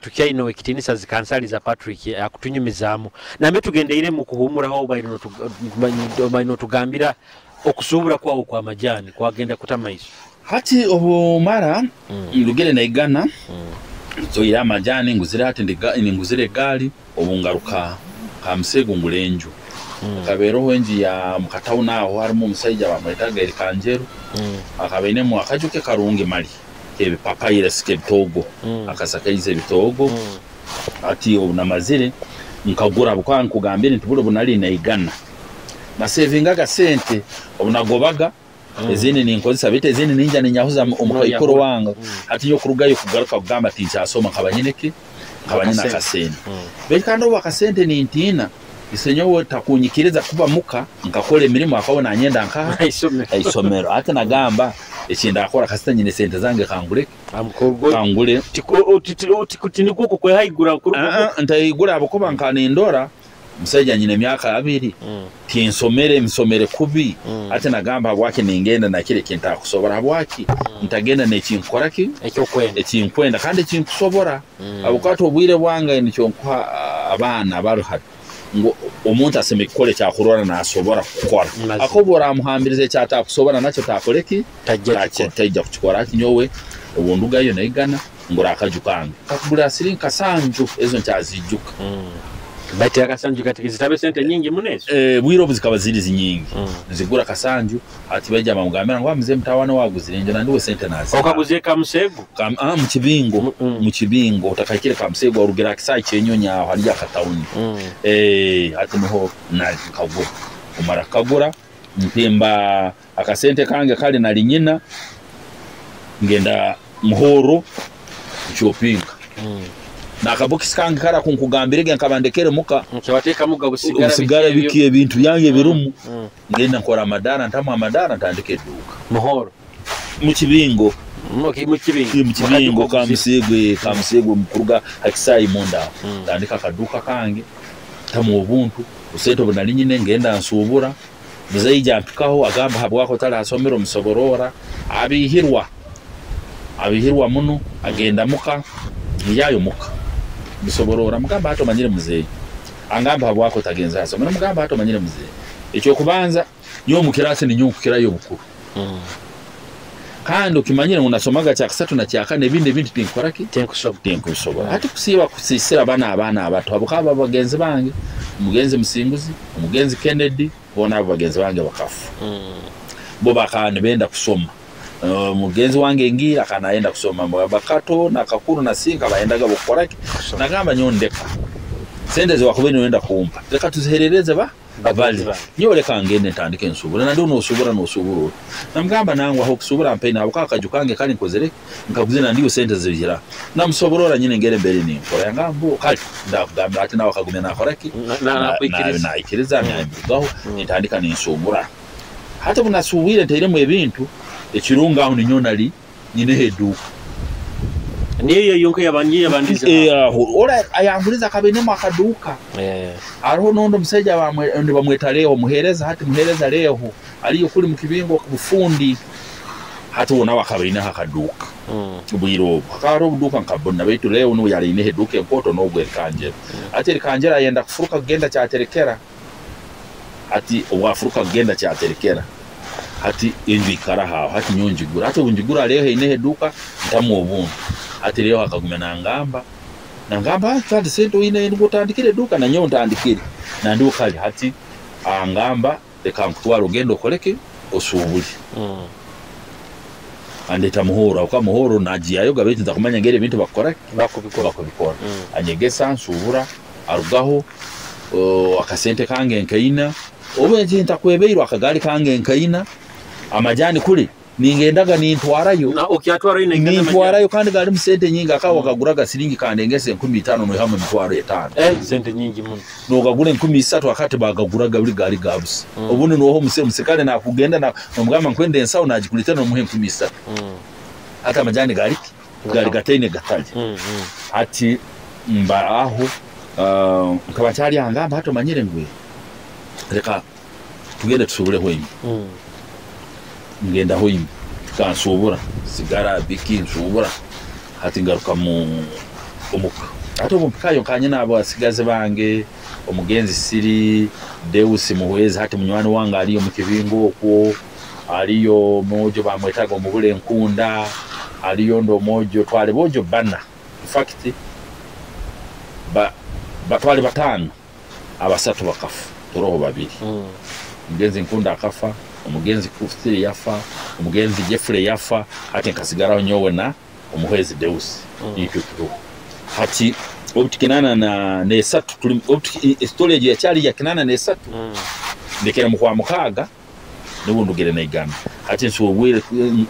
tukyaino ekitinisa zikansaliza Patrick akutunyumizamu nambe tugendeire mu kuhumuraho bayino tugambira okusubura kwawo kwa majani kwagenda kutamaiso hati obo mara ilugere na igana so ira majani nguzire hati nguzire gali obungaruka kamsego ngulenju akaberoho enji ya mukatauna aho harimo umusajja bamwetaga Elikanjeru akabaine mu akajuke karungi mali ebe papayira sike bitogo akasakaize bitogo ati obunamazire nkagura bukwa nkugambire ntibulo bunali na igana na savinga ga sente obunagobaga ezini ninkozesa bite ezini ninja ninyahuza omukayikoro wanga ati yo kurugayo kugaruka kugamba ati cyasoma kabanyineke kabanyina kasente bekando bakasente nintina isenyowe takunyikiriza kuba muka nkakole emirimo akabona anyenda nka aisomero ate nagamba ekinda akora kasita nyine sente zange kangule kangule tikutiniko ko haigura kuruko ntayigura abakoba nkane ndora musajja nyine myaka 2 tinsomere kubi ate nagamba bwake ningenda na kile kinta kusobora bwaki ntagenda nekinkora ki ekinkwenda kandi kinkusobora abukato obwire bwanga nicyo nkwa abana baruhati ngo omuntu aseme kole kya kurora na asobora kukora akobora amuhambirize cyata kusobora nacyo takoleki tajja kukikora kinyowe obunduga yo naigana ngora akajukanga kakubura sirinka sanju ezo ntazijuka bati akasanju kati zitabe sente nyingi munezo bwiro buzikaba ziri nyingi zigura kasanju ati baje amugambira ngo amuze mtawana waguzire nje nandiwe sente nazi okaguze ka musego mu kibingo utakakire ka musego urugera kisayi cyenyonya aho ari akatawuni ati muho nazi kagura umara kagura mpimba akasente kange kali na linyina ngenda muhoro chopinga na kabokisi kange kara kunkugambirege nkabandekere muka cyabateka muga busigara bikiye bintu yange birumu ngenda nkora amadana ntamu amadana ntandike duka muhoro mu kibingo mu kibingo kamusegwe mukuruga akisayi munda ndandika akaduka kange tamu ubuntu usento bunali nyine ngenda nsubura bizayija mpikaho agamba habwako tala asomero musoborora abihirwa muno agenda muka yayo muka bisoborora mugamba hato manyire muzeyi angamba habwako tagenza asomero mugamba hato manyire muzeyi icyo kubanza yo mukirase ni nyukira yo bukuru kandi ukimanyire unasomaga cya 3 na cya 4 bindi tinkoraki tenkusobora hati kusiba kusisira abana abato abukaba bagenzi bange umugenzi Musinguzi umugenzi Kennedy bona bagenzi bange bakafu bo bakane benda kusoma umugenzi wange ngira kanaenda kusoma bakato na kakuru na singa baendaga bukoraki nagamba nyondeka sende zo wakubeni wenda kumpa reka tuziherereze babali nyole kangene ntandike nsubura na ndo nosubura namgamba nangu aho kusubura mpena abukaka jukange kali nkozere nkaguze na ndiyo sente zibira namusoborora nyine ngere mbere ni nkora yangambo kali ndakugamba ati nawe akagumya nakoraki na ikiriza nyambigaho ntandika ni nsubura hata bunasuwire ntere mu ebintu ekirunga aho ninyonali nyine heduka niyo yonke yabangiye bandize ora ayanguriza kabene makaduka ariho nondo museja bamwetaleho muhereza hati muhereza leho aliyo kuri mukibingo kubufundi hati wona wakabine hakaduka bwiro akaro buduka nkabona betu leo no yali ne heduke nkoto no gwe kanjera ati kanjera yenda kufuruka genda cyaterekera ati wafuruka genda cyaterekera hati inji karaha hati nyonjigura hati unjigura leho ine heduka ntamu obuntu ati leo akagumya nangamba kandi sento ine ngutandikire duka na nyo ntandikire na nduka ali hati angamba reka mkutwara ugendo koleke osubuli andeta muhoro ukamuhoro najiyayo gabeti ndakumanya ngere bintu bakora bakubikora anyegesa nsubura arugaho akasente kange nkaina obenje ntakwebeirwa akagari kange nkaina amajani kuli ningendaga nintwarayo na ukyatwara ine nintwarayo kandi gari musente nyingi akawa kaguraga siringi kandi ngese 15 no hamwe mitwaro 5 sente nyingi muno no kagure 13 akati bagaguraga buri gari gabusi ubundi no ho musekale na kugenda na mugama nkwende ensawo najikulita no muhe 13 hata majani gari gatene gatali ati mba aho kabachari angamba hato manyire ngwe reka tugende tusubure hoyima ngenda hoyima kansubura sigara biki nsubura hati ngaruka mu umuka ato mukayo kanye nabo asigaze bange umugenzi siri Deus muhwezi hati munywani wanga aliyo mukibingo okwo aliyo mojo bamwetaga mu bule nkunda aliyo ndo mojo twale bojo bana in fact batwale batano abasatu bakafu toroho babiri umugenzi nkunda akafa umugenzi Kufitiri yafa umugenzi Jeffrey yafa hati nkasigaraho nyowe na umuhwezi Deus yityo hati obutikinana na nesatu tuli storage ya chali ya kinana nesatu ndekera mu kwa mukaga nubundugere na igana hati nsuwire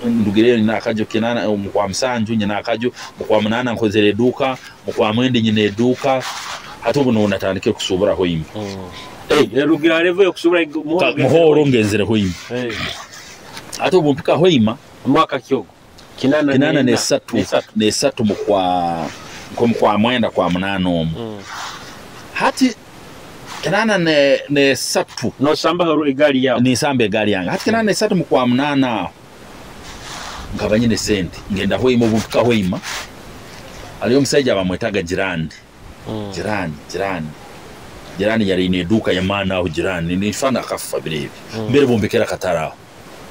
ndugere na akajo kinana mu kwa msanju nyina akajo mu kwa munana nkozere duka mu kwa mwende nyine duka hati ubu unatandike kusubura ho yimwe rugira level yo kusubura muhoro ngenzere ho yimwe hati ubu mpika ho yima mwaka kyogo kinana nesatu mu kwa mwenda kwa munana hati kinana ne satu no samba haru egali yao ni sambe egali yanga hati kinana ne satu mu kwa munana ngabanye ne sente ngenda ho yimo buka ho yima aliyo msaija bamwetaga jirani jirani yari ne duka ya mana aho jirani ni fana kafa birebi mbere bombekera kataraho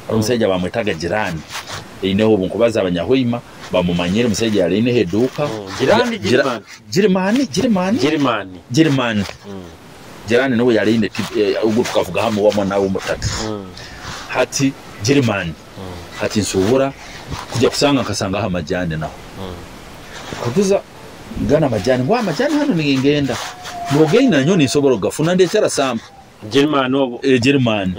aliyo msaija bamwetaga jirani ineho bunkubaza abanyahoyima bamumanyire musajja yaline heduka Jirimani Jirani no yaline ugutukavuga hamwe wa mwana w'umutatu hati Jirimani hati nsubura kujya kusanga nkasanga ha majyane naho kuvuza ngana majyane ngwa majyane hano ningenda mugenda nyoni nsobora gafuna ndekera sample Jirimani obo Jirimani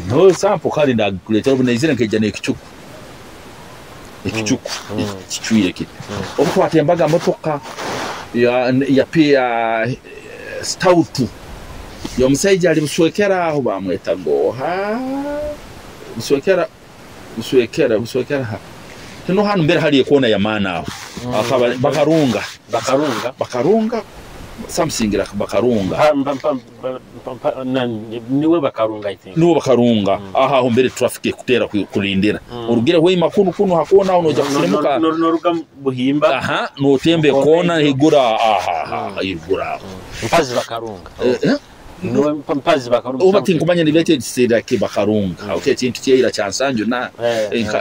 no sample kali ndakuletera bunayizira nkejja nekicuku kichwire kiti okutwata embaga motoka ya pia stout yo musajja ali buswekera aho bamweta ngoha buswekera ha tino hano mbere hali ekona ya mana aho akaba bakarunga something like bakarunga niwe bakarunga I think niwe bakarunga aha ho mbere traffic kutera kulindira urugire we makunu hakona unoja kusimuka noruga buhimba aha no tembe kona higura higura mpazi bakarunga niwe mpazi bakarunga ubati nkumanya nibete sida ke bakarunga okay kintu cyera cyansanjo na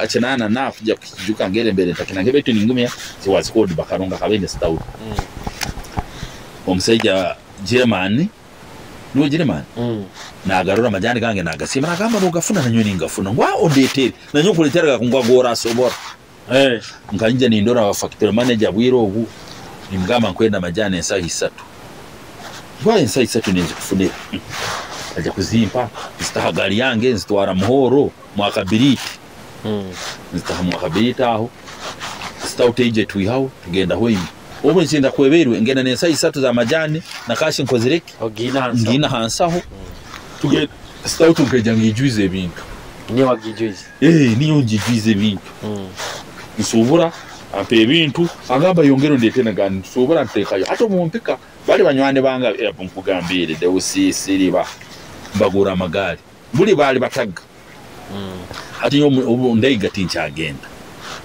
chenana na kujya kujuka ngere mbere takina ngebetu ningumya siwazi code bakarunga kabende stout omusajja Jirimani no Jirimani nagarura majani gange nagasima nagamba nugafuna nanyo ningafuna ngwa ondetere nanyo kuletera kungwa gora sobora nkanje nindora wa factory manager bwiro ogu nimgama nkwenda majani ensa 3 ngwa ensa 3 ninzi kufunira aje kuzimpa zitahagali yange nzitwara muhoro mwaka biriti nzitaha mwaka biriti aho stauteje tuihawo tugenda hoyi ubu nsinda kweberwe ngena nensa 3 za majani na kashi nkozireke ngina hansaho tuge stout nkeja ngijuize ibintu ni wagijuize niyo ngijuize ibintu nsubura ampe ibintu agamba yongero ndetena gani nsubura ntekayo hato mumpika bali banywane banga mpugambire de usisiriba bagura amagari buli bali bataga hati yo ndeiga tinchagenda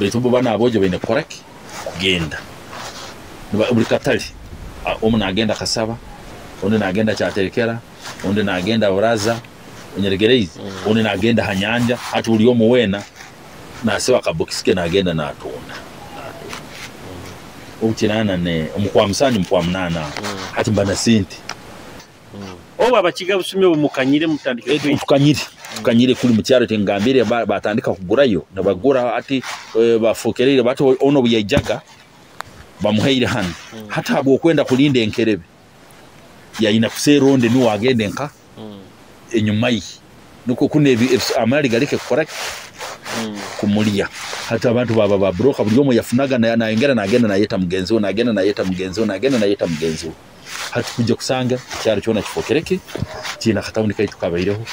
beto bana aboje bene koraki kugenda buli katali omuna agenda kasaba onde nagenda cyaterekera onde nagenda buraza onyeregereze onde nagenda hanyanja hati uli yo muwena na sewa kabokisike nagenda natunda ukinana ne omukwa musanyi mukwa munana hati mbana sente oba abakiga busumye bumukanyire mutandike tukanyire kuli mucyaro tengambire batandika kugurayo nabagura ati bafokerere bato ono buyajaga bamuheire hano hata abo kwenda kulinda enkerebe yaina kuseronde ni wagende nka enyuma yi nuko kunebi amali galeke correct kumulia hata abantu baba ba broker buli omo yafunaga na engera nagenda na yeta mugenzi hati kujja kusanga cyaro cyona kifokereke kina katawuni kai tukabaireho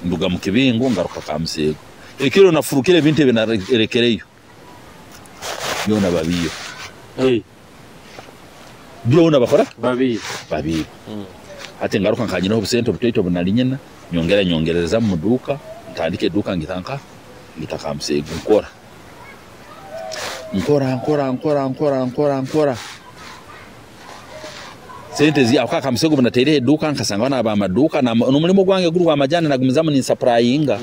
nduga mu kibingo ngaruka kamusego ekiro nafurukire binte binarekereyo yona babiyo byona bakora babiri ate ngaruka nkanyinaho busento butoito bunalinyena nyongereza mu duka ntandike duka ngitanka ngitakamusego nkora sente zi akaka musego bunatere duka nkasanga na ba maduka na numulimo gwange guru wa majani nagumizamu ni supplyinga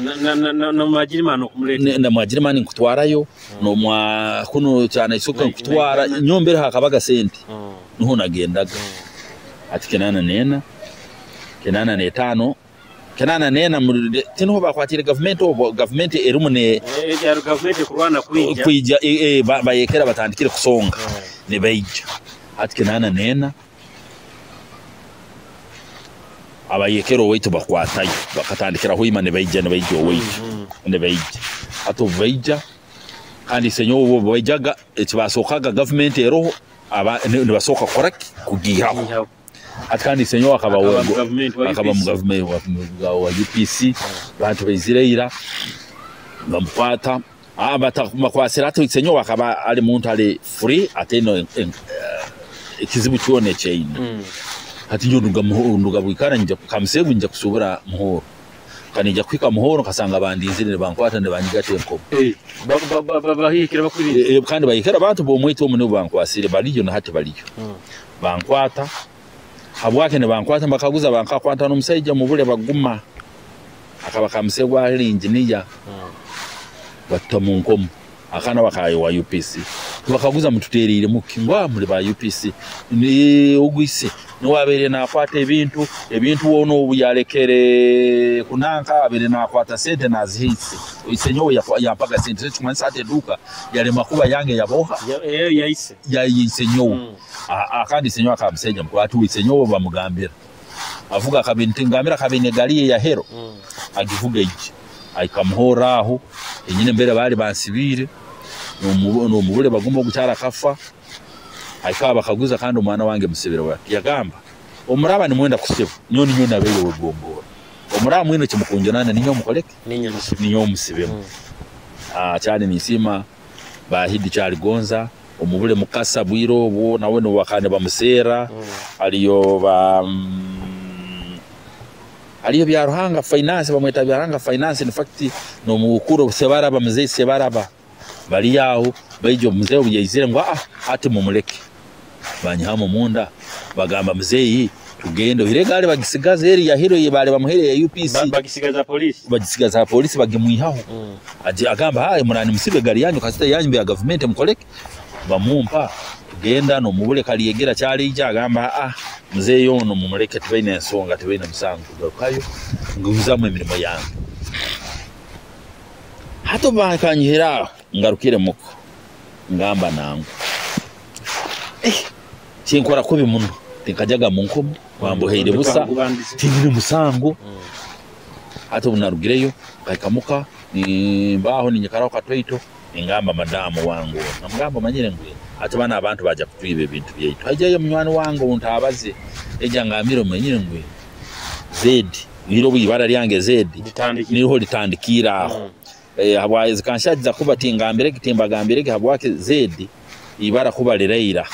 na majirimano kumulete na majirimani nkutwarayo no mwa kuno cyane isuka nkutwara nyombere hakabaga sente nuho nagendaga ati kenana netano kenana nena tino bakwatire government erumune ya government kurwana kwija bayekera batandikire kusonga ne bayija ati kenana nena abayekero wetu bakwatayo bakatandikira ho imane bayija ne bayija ato bayija kandi senyo bo bajaga ekibasokaga government eroho aba ne basoka correct kugihaho atkandi senyo akaba mu government wa UPC bantu bezireira bampata makwasira ato senyo akaba ali muntu ali free ateno ikizibu cyone chain hati nduga bwikara nje kamusego nje kusubura muhoro kanija kwika muhoro kasanga bandinzire bankwata ne banyigate nko bahikira bakwiri kandi bayikira abantu bo mwito mu bankwasire baliyo na hati baliyo bankwata habwake ne bankwata bakaguza bankakwata no musajja mu bule baguma akaba kamusego ali injiniya batomu nkomu akana bakaye wa UPC bakaguza mututerire mukingwa muri ba UPC ni ugwise ni wabere nakwata ebintu wono obuyalekere kunanka abere nakwata sente nazihise isenyo yapaga sente tumanisa ate duka yale makuba yange yaboha yaise yayisenyo akandi senyo akabuseja mkwatu isenyo bamugambira avuga akabinti ngamira kabine galiye ya hero agivuga iki ayikamuhora aho enyine mbere bari bansibire no mubule bagomba gucyara kafa ayikaba bakaguza kandi umwana wange musibire wa yagamba omuraba ni mwenda kuseba nyoni abere wogombora omuraba mwino kimukunjonana ninyo mukoleke ninyo musibe cyane nisima bahidi cyari gonza omubule mukasa bwiro bo nawe no wakane bamusera aliyo bya Ruhanga finance bamweta bya Ruhanga finance in fact no mukuru sebaraba muzei sebaraba bali yaho baijo muzei ubuyizire ngo ati mumuleke banyihamo munda bagamba muzei tugendo iregale bagisigaza eri ya hero yebale bamuhere ya UPC bagisigaza police bagimwihaho aje agamba haye murani musibe gari yanyu kasita yanyu ya government mukoleke bamumpa tugenda no mubule kaliyegera cyali ija agamba muzei yono mumuleke tubine ensonga tubine musango kugarukayo nguzamu emirimo yange hato bakanyihera ngarukire muko ngamba nangu kinkora kubi muno tinkajaga munkomo bamboheire busa tinire musango hato bunarugireyo kaikamuka ni mbaho ni nyakaraho katweito ingamba madamu wangu namugamba manyire ngwe ati bana abantu baja kutwibe ibintu byaitu hajayo mnywani wangu untabaze eja ngamiro manyire ngwe zedi niro bwibara lyange zedi niho litandikira aho habwaye kanshajiza kuba tingambire gitimba gambire habwake zedi ibara kuba lireira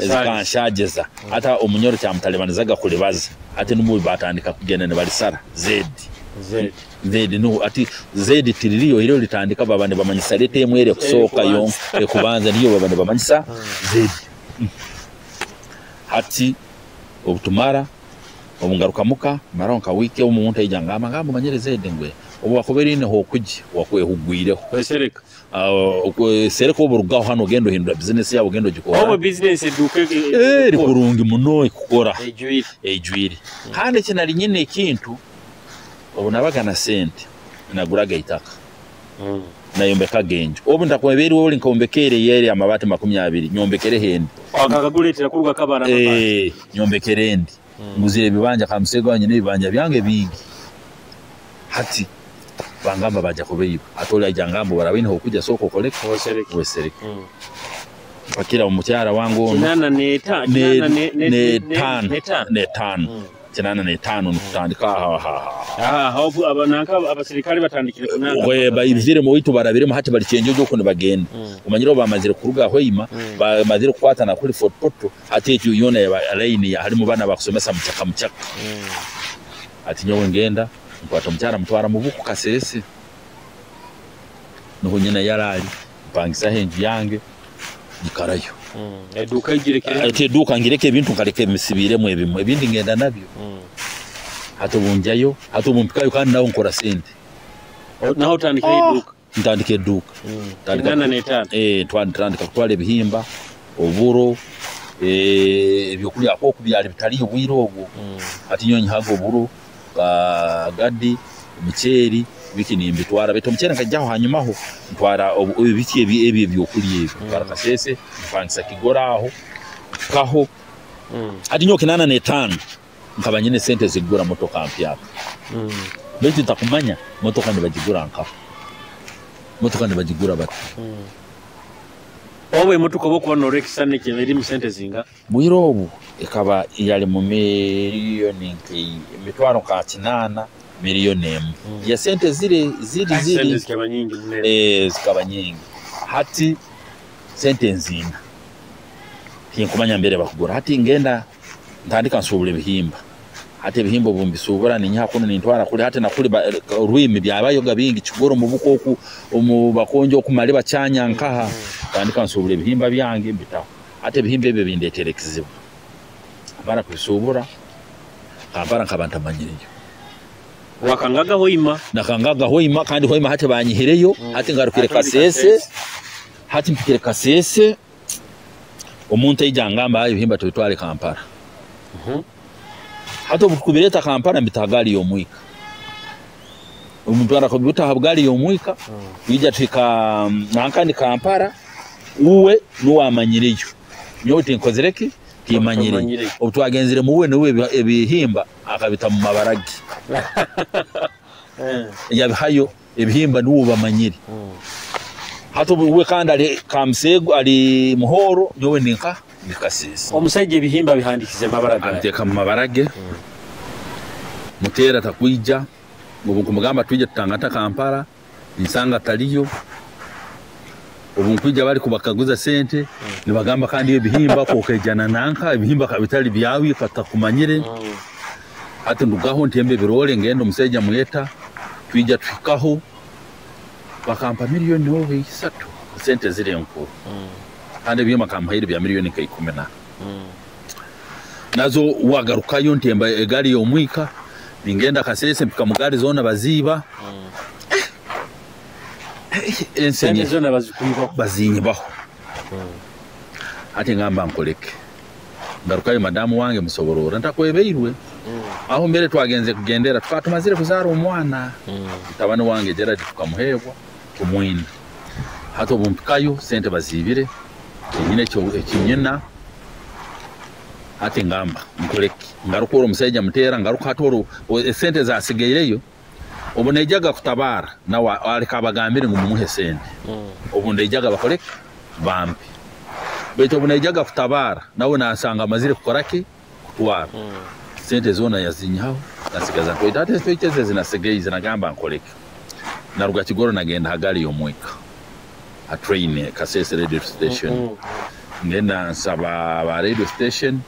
zikanshajiza hata umunyoro cyamutalebanzaga kulibaza ati numu batandika kugenda ne balisara zedi no ati zedi tiririyo hiro litandika babane bamanyisa lete emwere kusoka yo ekubanza niyo babane bamanyisa zedi hati obutumara obungarukamuka maronka wiki omuntu ejanga ngambo manyere zedi ngwe obu wakoberine ho kuji wakwehugwireho kwesereka sereka oburugaho hano gendo hindura business yabo gendo gikora obo business duke rikurungi muno ikukora ejwiri kandi kinali nyine ikintu obu nabaga na sente naguraga itaka nayombeka genjo obu ndakweberi wowe nkombekere yeri amabati 20 nyombekere hendi akagaguletera kuruga kabana nyombekere hendi muzire bibanja kamusego wanye n'ibibanja byange bingi hati bangamba baja kubiba atola jangambo barabine hokuja soko koleka wesereka pakira umucyara wangu kinana ne tano nutandika hobu abanaka abasirikali batandikire kunanga we bayivire mu witu barabiremo hati bari cyenjo cyo kuno bagenda umanyiro bamazire kuruga hoima bamazire kwatana kuri Fort Porto hati cyo yona ya line ya harimo bana bakusomesa muchaka ati nyowe ngenda kwata mucyara mutwara mu buku kasese nuko nyina yarari pangisa henji yange nikarayo eduka igirekere ati eduka ngireke ibintu nkareke misibire mu ebimwe ibindi ngenda nabyo hato bunjayo hato bumpikayo kandi nawo nkora sente naho tandike eduka ndandike eduka tandikana netana twandika kutwale bihimba oburo ebyo kuli akoko byali bitali ubwirogo ati nyonyi hago buro gadi umuceri bikinimbi twara beto umuceri nkajyaho hanyuma ho twara ibiki ebi byokuriye twara kasese twangisa kigoraho kaho ati nyoke 85 nkaba nyine sente zigura motoka mpya beti takumanya motoka ndibagigura nkaho motoka ndibagigura bati owe motoka boko no rekisane kiniri mu sente zinga muyirobu ikaba yali mu miliyoni mitwaro ka 8 miliyoni ya sente zile zikaba nyingi zikaba nyingi hati sente nzina tinkumanya mbere bakugura hati ngenda ntandika nsubule bihimba hati bihimbo bumbisubura ni nyakuno nintwara kuri hati nakuri rwimi byabayoga bingi kigoro mu bukoku bakonjo kumali bacanya nkaha tandika nsubule bihimba byange mbitaho hati bihimbe bebe bindeterekizibu amara kwisubura kampara nkabanta manyiriyo wakangaga hoima nakangaga hoima kandi hoima hate banyihireyo hate ngarukire Kasese hati mpikire Kasese omuntu ejangamba ibihimba tubitwale Kampala hato kubireta Kampala mbitagali yomwika umuntu arakobuta habgali yomwika ija twika nankandi Kampala uwe nuwamanyireyo nyote nkozereki kimanyire obutwagenzire muwe niwe ebihimba akabita mu mabaragi yabihayo ebihimba nuwo bamanyire hato uwe kandi ali Kamsego ali Muhoro nyowe ninka Kasese omusajje ebihimba bihandikize mabarage anteka mu mabarage Mutera takwija ngo kumugamba twije tutangata Kampala nisanga taliyo ubunkwija bali kubakaguza sente nibagamba kandi ebihimba ko kejana nanka ebihimba kabitali byawi katakumanyire ati ndugaho ntembe birole ngendo museja muyeta twija twikaho bakampa miliyoni over 3 sente zile nkuru kandi ebihimba kampahiri bya miliyoni 10 nazo wagarukayo ntemba egali yomwika ningenda Kasese mpika mugari zona baziba ensene zona bazinyibaho ati ngamba nkoleke ngarukayo madamu wange musoborora ntakwebeirwe aho mbere twagenze kugendera twatumazire kuzara umwana tabane wange Gerard tukamuhebwa kumwina hato bumpikayo sente bazibire nyine cyo ekinyena ati ngamba nkoleke ngarukoro museja Mutera ngaruka hatoro sente za sigeireyo obunejaga kutabara na ali kabagambire ngo mumuhe sente obundejaga bakoleke bampi beto obunejaga kutabara nawe nasanga amazire kukoraki kutwara sente zona yazinyaho nasigaza ko itate twikeze zinasegeiza nagamba nkoleke naruga kigoro nagenda hagali yomwika a train Kasese radio station ngenda nsaba ba radio station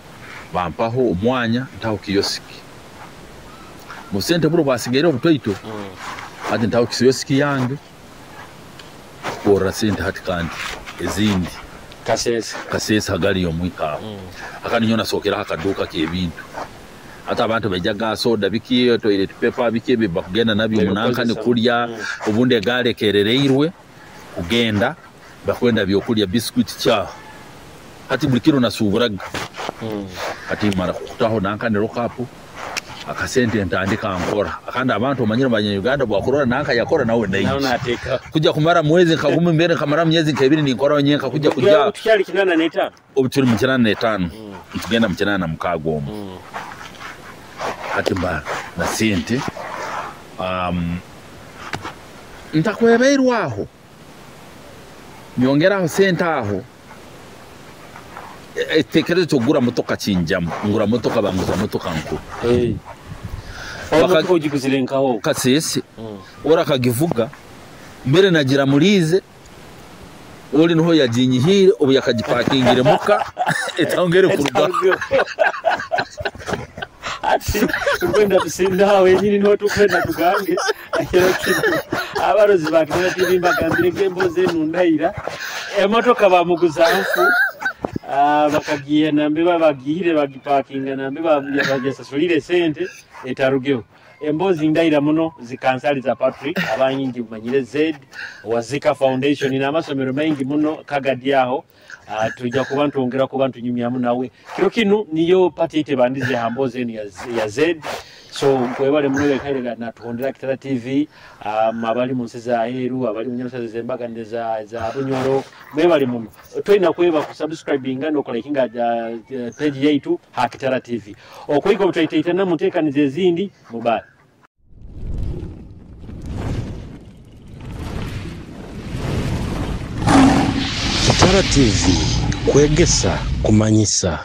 bampaho umwanya ntaho kiyosiki musente buro basigere obutoito ati ntaho kiyosiki yange ora sente hati kandi ezindi Kasese hagali yomwika akani nyona sokera hakaduka k'ebintu ata abantu bejaga soda bikiyo toilet paper bikiye bakugenda nabyo munanka ni kulya ubunde gale kerereirwe kugenda bakwenda byokulya biscuit cha hati bulikiro nasuburaga ati mara kutaho nanka ne rokapo akasente ntandika ankora akanda abantu omanyira banya Uganda bwakorora nanka yakora nawe nateka kujya kumara mwezi kagumi mbere kamara myezi nkebiri ni nkora onyenka kujya tukyali kinana n'etaano obuturi mu kinana n'etaano tugenda mu kinana na mukagomo ati mba na sente ntakwebeirwaho nyongeraho sente aho tekereza tugura motoka kinjamo ngura motoka banguza motoka nko baka ujikuzirenkaho Kasese ora kagivuga mbere nagira murize uri nho yajinyihire ubu yakagipakingire muka etangere kuruga ati kwenda tusinda hawe nyini nho tukwenda tugange abarozi bakira tibimba gambire gemboze nundayira emotoka bamuguza afu bakagiye nambe babagire bagipakinga nambe bajasasulire sente etarugeo embozi ndaira muno zikansali za Patrick abanyingi manyire Z wazika foundation ina amasomero mengi muno kagadi yaho tujja kubantu ongera kubantu nyumyamu nawe kiro kinu niyo pati ite bandize hamboze ni ya Z so kwebale muno kairega na tuhondera Kitara TV abali munsiza aheru abali munyamusaze zembaga ndeza za Bunyoro mwebale muno twina kweba ku subscribinga no kolekinga page yaitu ha Kitara TV okwiko mutaita na mutekanize zindi mubali Kitara TV kwegesa kumanyisa.